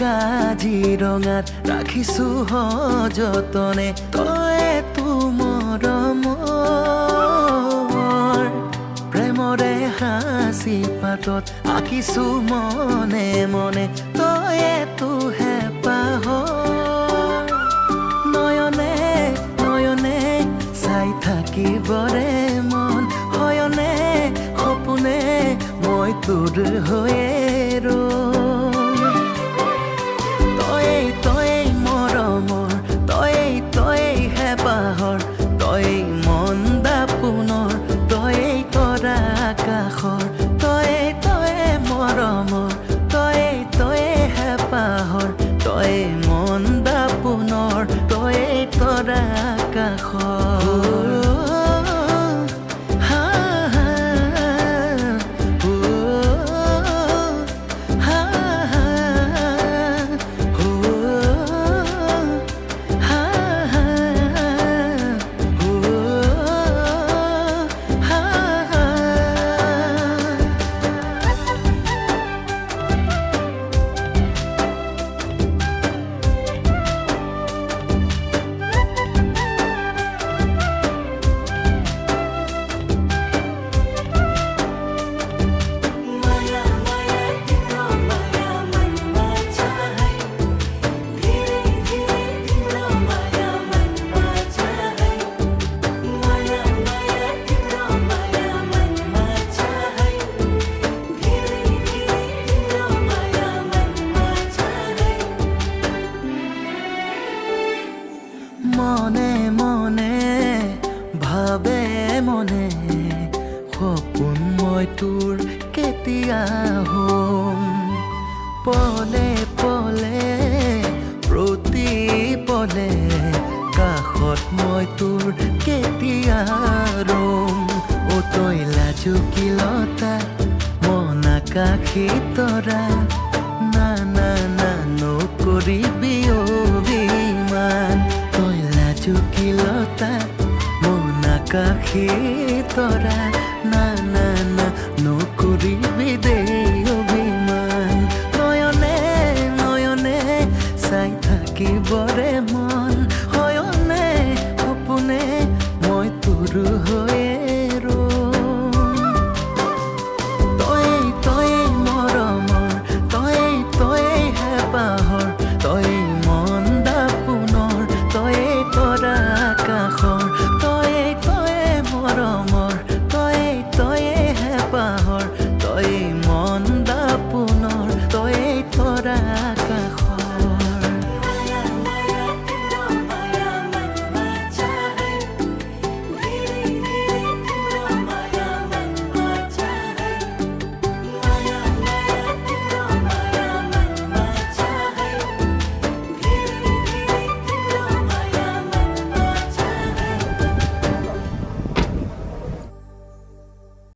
কাজিৰঙাত ৰাখিছো সযতনে তই মৰমৰ প্ৰেমৰে হাঁচি পাতত আঁকিছো মনে মনে তই হেঁপাহৰ নয়নে নয়নে চাই থাকিবৰে মন হয়নে সপোনে মই তোৰ হৈয়ে তই মৰমৰ তই হেঁপাহৰ তই মন দাপোনৰ তই তৰা আকাশৰ তই মৰমৰ তই হেঁপাহৰ তই মন দাপোনৰ তই তৰা আকাশৰ মনে মনে ভাবে মনে সপোন মই তোৰ কেতিয়া হ'ম পলে পলে প্ৰতি পলে কাষত মই তোৰ কেতিয়া ৰম তই লাজুকিলতা মন আকাশী তৰা না না না নকৰিবি অভিমান চুকিলতা মন আকাশী তৰা না না না নকৰিবি দেই অভিমান নয়নে নয়নে চাই থাকিব